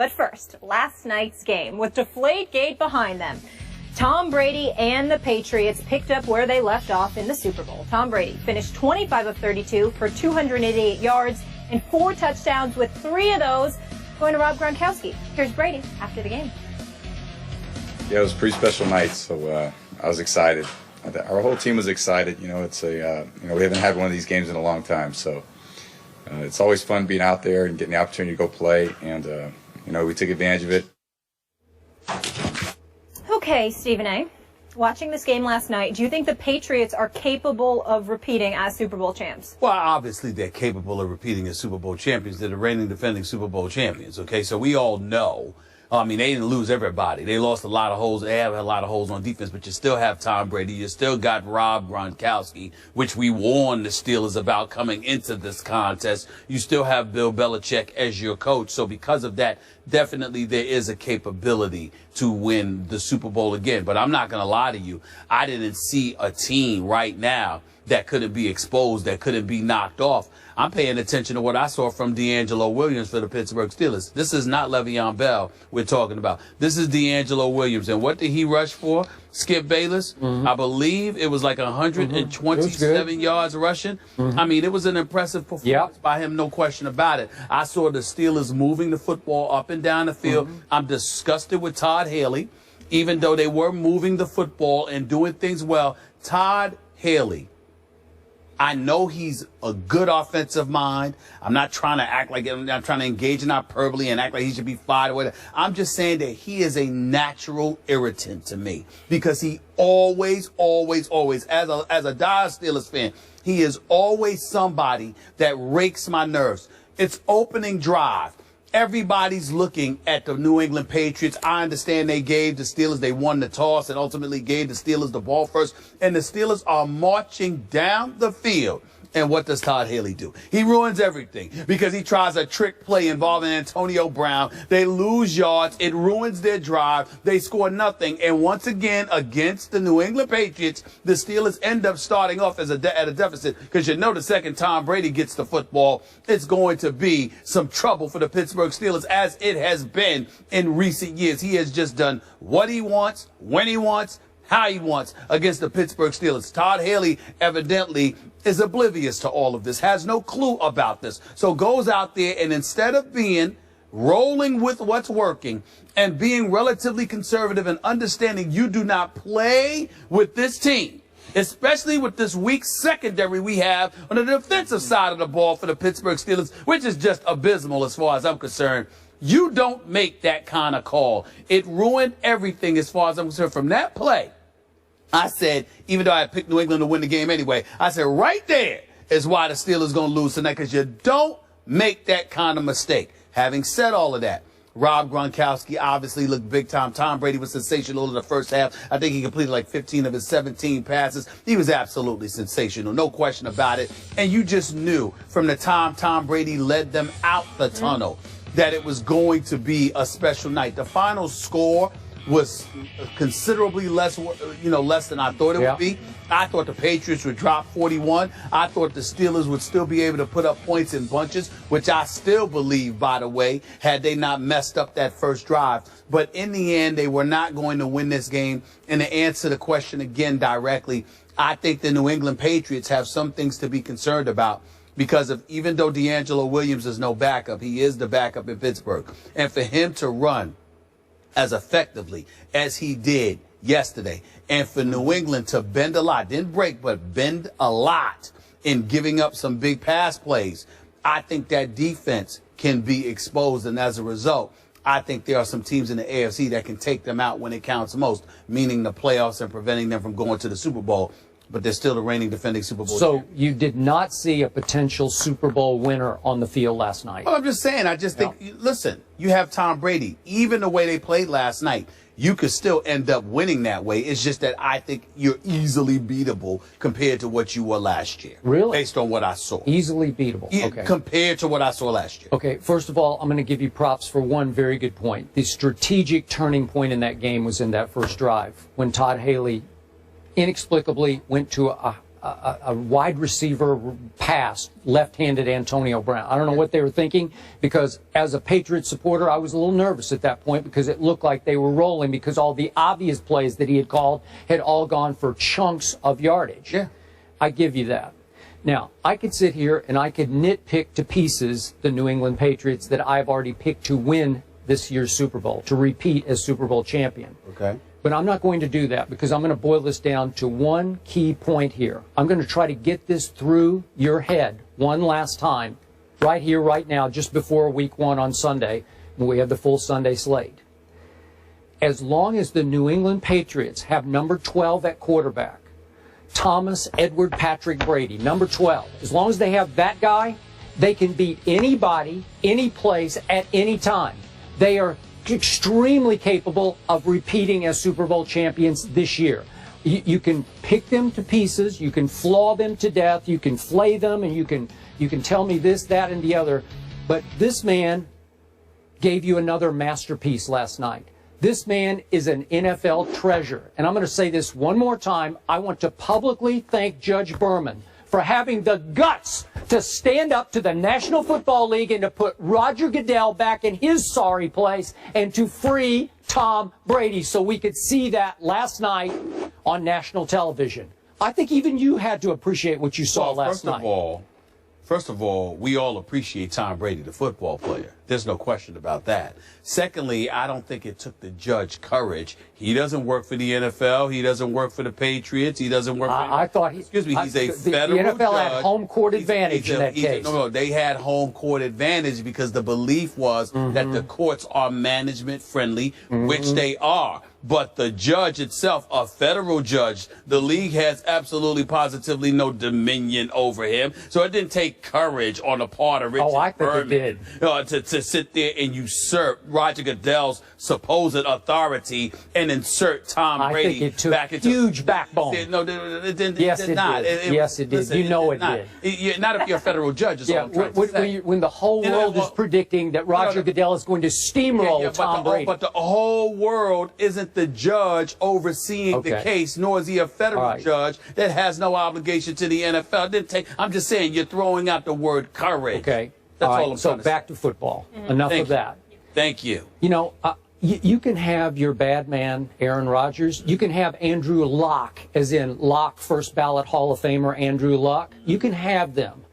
But first, last night's game with Deflategate behind them. Tom Brady and the Patriots picked up where they left off in the Super Bowl. Tom Brady finished 25 of 32 for 288 yards and 4 touchdowns, with 3 of those going to Rob Gronkowski. Here's Brady after the game. Yeah, it was a pretty special night, so I was excited. Our whole team was excited. You know, it's a we haven't had one of these games in a long time, so it's always fun being out there and getting the opportunity to go play, and we took advantage of it. Okay, Stephen A., watching this game last night, do you think the Patriots are capable of repeating as Super Bowl champs? Well, obviously they're capable of repeating as Super Bowl champions. They're the reigning defending Super Bowl champions, okay? So we all know. I mean, they didn't lose everybody. They lost a lot of holes. They have a lot of holes on defense, but you still have Tom Brady. You still got Rob Gronkowski, which we warned the Steelers about coming into this contest. You still have Bill Belichick as your coach. So because of that, definitely there is a capability to win the Super Bowl again. But I'm not going to lie to you. I didn't see a team right now that couldn't be exposed, that couldn't be knocked off. I'm paying attention to what I saw from D'Angelo Williams for the Pittsburgh Steelers. This is not Le'Veon Bell we're talking about. This is D'Angelo Williams. And what did he rush for? Skip Bayless? I believe it was like 127 yards rushing. I mean, it was an impressive performance by him, no question about it. I saw the Steelers moving the football up and down the field. I'm disgusted with Todd Haley. Even though they were moving the football and doing things well, Todd Haley, I know he's a good offensive mind. I'm not trying to act like I'm not trying to engage in hyperbole and act like he should be fired or whatever. I'm just saying that he is a natural irritant to me because he always, as a dire Steelers fan, he is always somebody that rakes my nerves. It's opening drive. Everybody's looking at the New England Patriots. I understand they gave the Steelers, they won the toss and ultimately gave the Steelers the ball first. And the Steelers are marching down the field. And what does Todd Haley do? He ruins everything because he tries a trick play involving Antonio Brown. They lose yards. It ruins their drive. They score nothing. And once again, against the New England Patriots, the Steelers end up starting off at a deficit because you know the second Tom Brady gets the football, it's going to be some trouble for the Pittsburgh Steelers, as it has been in recent years. He has just done what he wants, when he wants, how he wants against the Pittsburgh Steelers. Todd Haley evidently is oblivious to all of this, has no clue about this. So goes out there and instead of rolling with what's working and being relatively conservative and understanding you do not play with this team, especially with this weak secondary we have on the defensive side of the ball for the Pittsburgh Steelers, which is just abysmal as far as I'm concerned. You don't make that kind of call. It ruined everything as far as I'm concerned. From that play, I said, even though I picked New England to win the game anyway, I said right there is why the Steelers going to lose tonight, because you don't make that kind of mistake. Having said all of that, Rob Gronkowski obviously looked big time. Tom Brady was sensational in the first half. I think he completed like 15 of his 17 passes. He was absolutely sensational, no question about it. And you just knew from the time Tom Brady led them out the tunnel that it was going to be a special night. The final score was considerably less than I thought it would be. I thought the Patriots would drop 41. I thought the Steelers would still be able to put up points in bunches, which I still believe, by the way, had they not messed up that first drive. But in the end, they were not going to win this game. And to answer the question again directly, I think the New England Patriots have some things to be concerned about. Because of, even though D'Angelo Williams is no backup, he is the backup in Pittsburgh. And for him to run as effectively as he did yesterday, and for New England to bend a lot, didn't break, but bend a lot in giving up some big pass plays, I think that defense can be exposed. And as a result, I think there are some teams in the AFC that can take them out when it counts most, meaning the playoffs and preventing them from going to the Super Bowl. But they're still the reigning defending Super Bowl champion. So you did not see a potential Super Bowl winner on the field last night? Well, I'm just saying, I just think, listen, you have Tom Brady. Even the way they played last night, you could still end up winning that way. It's just that I think you're easily beatable compared to what you were last year. Really? Based on what I saw. Easily beatable. Okay. Compared to what I saw last year. Okay, first of all, I'm going to give you props for one very good point. The strategic turning point in that game was in that first drive when Todd Haley inexplicably went to a wide receiver pass left-handed Antonio Brown. I don't know what they were thinking, because as a Patriots supporter, I was a little nervous at that point because it looked like they were rolling, because all the obvious plays that he had called had all gone for chunks of yardage. Yeah. I give you that. Now, I could sit here and I could nitpick to pieces the New England Patriots that I've already picked to win this year's Super Bowl, to repeat as Super Bowl champion. Okay. But I'm not going to do that, because I'm going to boil this down to one key point here. I'm going to try to get this through your head one last time, right here, right now, just before Week 1 on Sunday, when we have the full Sunday slate. As long as the New England Patriots have number 12 at quarterback, Thomas Edward Patrick Brady, number 12, as long as they have that guy, they can beat anybody, any place, at any time. They are extremely capable of repeating as Super Bowl champions this year. You can pick them to pieces, you can flaw them to death, you can flay them, and you can tell me this, that, and the other. But this man gave you another masterpiece last night. This man is an NFL treasure. And I'm going to say this one more time. I want to publicly thank Judge Berman for having the guts to stand up to the National Football League and to put Roger Goodell back in his sorry place and to free Tom Brady, so we could see that last night on national television. I think even you had to appreciate what you saw last night. First of all, we all appreciate Tom Brady, the football player. There's no question about that. Secondly, I don't think it took the judge courage. He doesn't work for the NFL. He doesn't work for the Patriots. He doesn't work for... I thought he... Excuse me, he's a federal judge. The NFL had home court advantage in that case. No, they had home court advantage because the belief was that the courts are management friendly, which they are. But the judge itself, a federal judge, the league has absolutely positively no dominion over him. So it didn't take courage on the part of Richard Berman to sit there and usurp Roger Goodell's supposed authority and insert Tom Brady think it took back into huge backbone. No, it did not. Yes, it did. Listen, you know it did. did. Not if you're a federal judge. Is all I'm trying to say. When the whole world is predicting that Roger Goodell is going to steamroll Tom Brady. But the whole world isn't the judge overseeing the case, nor is he a federal judge that has no obligation to the NFL. I'm just saying, you're throwing out the word courage. Okay. That's all I'm so trying to back to football. Enough of that. Thank you. You know, you can have your bad man, Aaron Rodgers. You can have Andrew Luck, as in Luck, first ballot Hall of Famer Andrew Luck. You can have them.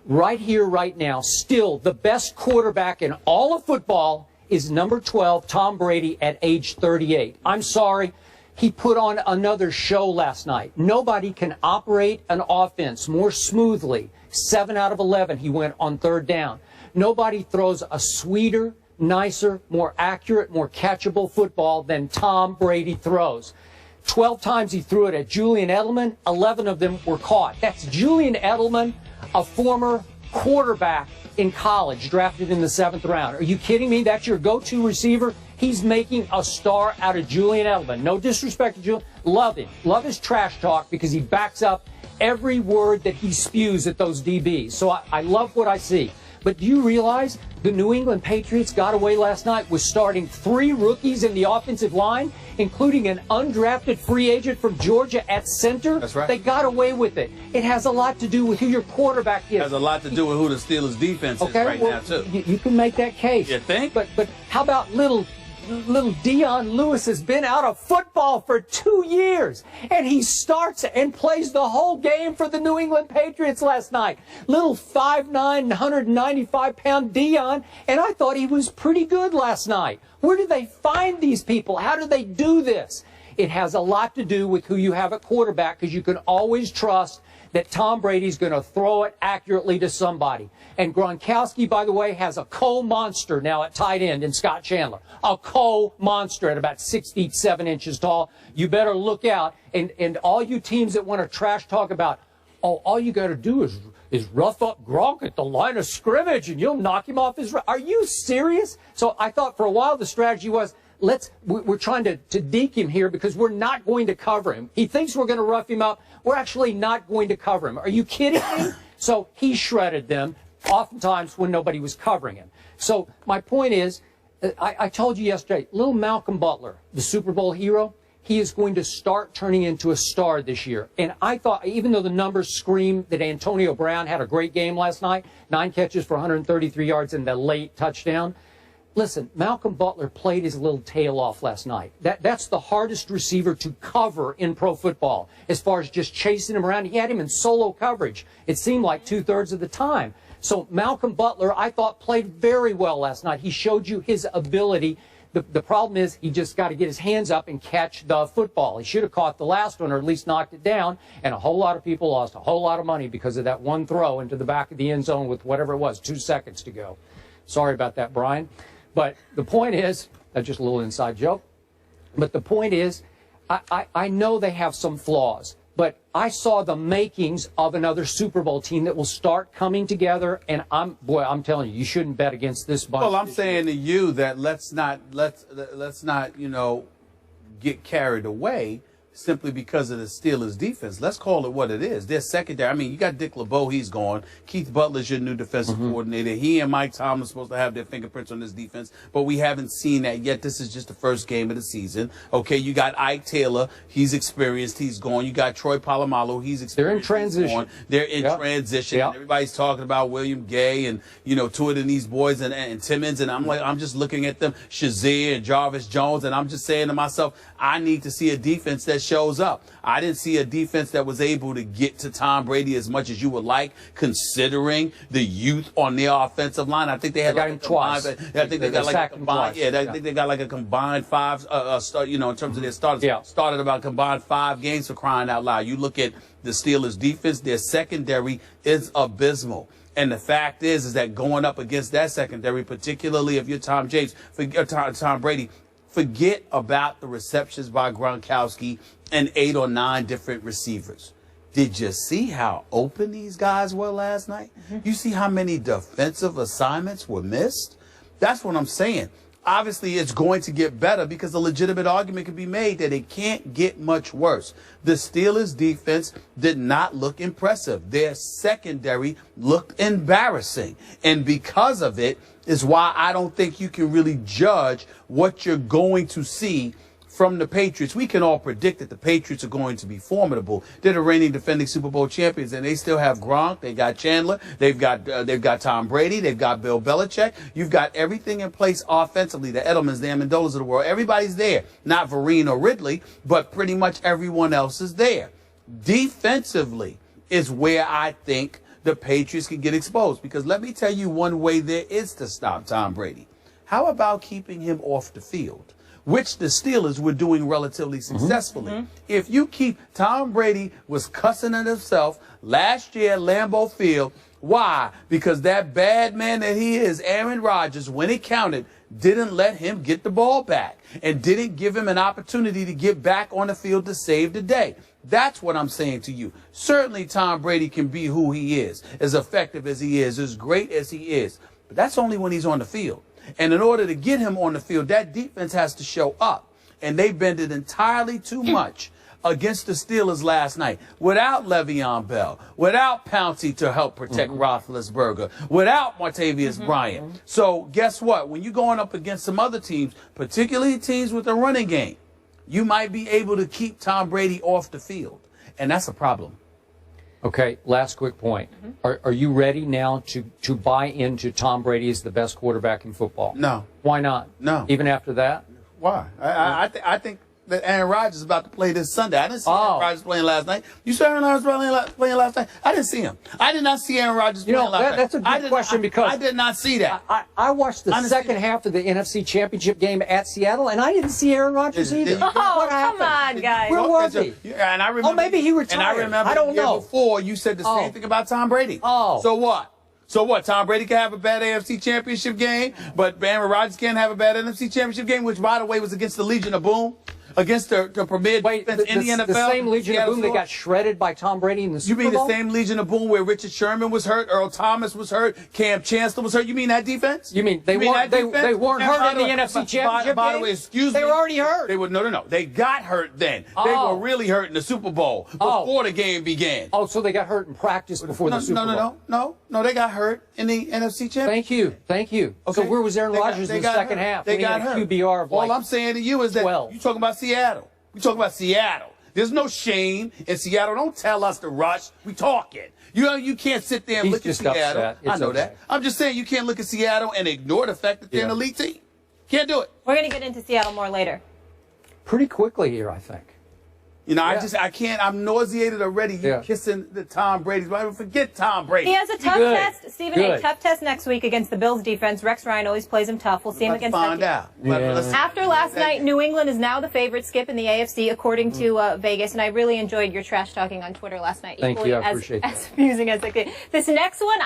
Right here, right now, still the best quarterback in all of football is number 12, Tom Brady, at age 38. I'm sorry. He put on another show last night. Nobody can operate an offense more smoothly. 7 out of 11 he went on third down. Nobody throws a sweeter, nicer, more accurate, more catchable football than Tom Brady throws. 12 times he threw it at Julian Edelman. 11 of them were caught. That's Julian Edelman, a former quarterback in college, drafted in the 7th round. Are you kidding me? That's your go-to receiver? He's making a star out of Julian Edelman. No disrespect to Julian. Love him. Love his trash talk because he backs up every word that he spews at those DBs. So I love what I see. But do you realize the New England Patriots got away last night with starting 3 rookies in the offensive line, including an undrafted free agent from Georgia at center? That's right. They got away with it. It has a lot to do with who your quarterback is. It has a lot to do with who the Steelers' defense is right now, too. You can make that case. You think? But how about little Dion Lewis has been out of football for 2 years, and he starts and plays the whole game for the New England Patriots last night. Little 5'9", 195-pound Dion, and I thought he was pretty good last night. Where do they find these people? How do they do this? It has a lot to do with who you have at quarterback, because you can always trust that Tom Brady's going to throw it accurately to somebody. And Gronkowski, by the way, has a monster now at tight end in Scott Chandler. A monster at about 6 feet 7 inches tall. You better look out. And all you teams that want to trash talk about, all you got to do is rough up Gronk at the line of scrimmage and you'll knock him off his... Are you serious? So I thought for a while the strategy was, we're trying to deke him here because we're not going to cover him. He thinks we're going to rough him up. We're actually not going to cover him. Are you kidding me? So he shredded them, oftentimes when nobody was covering him. So my point is, I told you yesterday, little Malcolm Butler, the Super Bowl hero, he is going to start turning into a star this year. And I thought, even though the numbers scream that Antonio Brown had a great game last night, 9 catches for 133 yards and the late touchdown, listen, Malcolm Butler played his little tail off last night. That's the hardest receiver to cover in pro football as far as just chasing him around. He had him in solo coverage, it seemed like 2/3 of the time. So Malcolm Butler, I thought, played very well last night. He showed you his ability. The problem is he just got to get his hands up and catch the football. He should have caught the last one or at least knocked it down, and a whole lot of people lost a whole lot of money because of that one throw into the back of the end zone with whatever it was, 2 seconds to go. Sorry about that, Brian. But the point is, that's just a little inside joke, but the point is, I know they have some flaws, but I saw the makings of another Super Bowl team that will start coming together, and I'm telling you, you shouldn't bet against this bunch. Well, I'm saying to you that let's not, get carried away simply because of the Steelers' defense. Let's call it what it is. Their secondary. I mean, you got Dick LeBeau, he's gone. Keith Butler's your new defensive coordinator. He and Mike Tomlin are supposed to have their fingerprints on this defense, but we haven't seen that yet. This is just the first game of the season. Okay, you got Ike Taylor. He's experienced. He's gone. You got Troy Polamalu. He's experienced. They're in transition. They're in transition. And everybody's talking about William Gay and, Tua and these boys and Timmons, and I'm just looking at them, Shazier and Jarvis Jones, and I'm just saying to myself, I need to see a defense that shows up. I didn't see a defense that was able to get to Tom Brady as much as you would like, considering the youth on their offensive line. I think they had got him twice. I think they got like a combined. I think they got like a combined 5. In terms of their starters. Yeah. Started about combined 5 games, for crying out loud. You look at the Steelers' defense; their secondary is abysmal. And the fact is that going up against that secondary, particularly if you're Tom Brady. Forget about the receptions by Gronkowski and 8 or 9 different receivers. Did you see how open these guys were last night? You see how many defensive assignments were missed? That's what I'm saying. Obviously, it's going to get better because a legitimate argument can be made that it can't get much worse. The Steelers' defense did not look impressive. Their secondary looked embarrassing. And because of it is why I don't think you can really judge what you're going to see from the Patriots. We can all predict that the Patriots are going to be formidable. They're the reigning defending Super Bowl champions, and they still have Gronk. They got Chandler. They've got Tom Brady. They've got Bill Belichick. You've got everything in place offensively. The Edelmans, the Amendolas of the world. Everybody's there. Not Vereen or Ridley, but pretty much everyone else is there. Defensively is where I think the Patriots can get exposed, because let me tell you one way there is to stop Tom Brady. How about keeping him off the field, which the Steelers were doing relatively successfully? If you keep Tom Brady was cussing at himself last year at Lambeau Field. Why? Because that bad man that he is, Aaron Rodgers, when it counted, didn't let him get the ball back and didn't give him an opportunity to get back on the field to save the day. That's what I'm saying to you. Certainly Tom Brady can be who he is, as effective as he is, as great as he is. But that's only when he's on the field. And in order to get him on the field, that defense has to show up. And they bended entirely too much against the Steelers last night, without Le'Veon Bell, without Pouncey to help protect Roethlisberger, without Martavius Bryant. So guess what? When you're going up against some other teams, particularly teams with a running game, you might be able to keep Tom Brady off the field. And that's a problem. Okay, last quick point. Are you ready now to buy into Tom Brady as the best quarterback in football? No. Why not? No. Even after that? Why? I think that Aaron Rodgers is about to play this Sunday. I didn't see Aaron Rodgers playing last night. You saw Aaron Rodgers playing last night? I didn't see him. I did not see Aaron Rodgers playing last night. That's a good question, because I did not see that. I watched the second half of the NFC Championship game at Seattle, and I didn't see Aaron Rodgers either. Oh, What happened? come on, guys. Where was he? And I remember, maybe he retired. And I remember I don't the year know. before you said the same thing about Tom Brady. So what? So what? Tom Brady can have a bad AFC Championship game, but Aaron Rodgers can't have a bad NFC Championship game, which, by the way, was against the Legion of Boom. Against the premier defense in the NFL. The same Legion of Boom that got shredded by Tom Brady in the Super Bowl? You mean the same Legion of Boom where Richard Sherman was hurt, Earl Thomas was hurt, Cam Chancellor was hurt? You mean that defense? You mean they weren't hurt in the NFC Championship game? By the way, excuse me. They were already hurt. They were no. They got hurt then. They were really hurt in the Super Bowl before the game began. Oh, so they got hurt in practice before the Super Bowl? No, they got hurt in the NFC Championship. Thank you. Okay. So where was Aaron Rodgers in the second half? They got hurt. QBR of All I'm saying to you is that you're talking about Seattle. We talk about Seattle. There's no shame in Seattle. Don't tell us to rush. We talking. You know, you can't sit there and He's look at just Seattle. upset. I It's know okay. that. I'm just saying you can't look at Seattle and ignore the fact that they're an elite team. Can't do it. We're going to get into Seattle more later. Pretty quickly here, I think. You know, Yeah. I can't. I'm nauseated already. You kissing the Tom Brady's. Right? Forget Tom Brady. He has a tough Good. test, Stephen A. Good. Tough test next week against the Bills defense. Rex Ryan always plays him tough. We'll see him About to against find out. Yeah. After last night, New England is now the favorite, Skip, in the AFC, according to Vegas. And I really enjoyed your trash talking on Twitter last night. Thank Equally you. I appreciate that. as amusing as it could. This next one,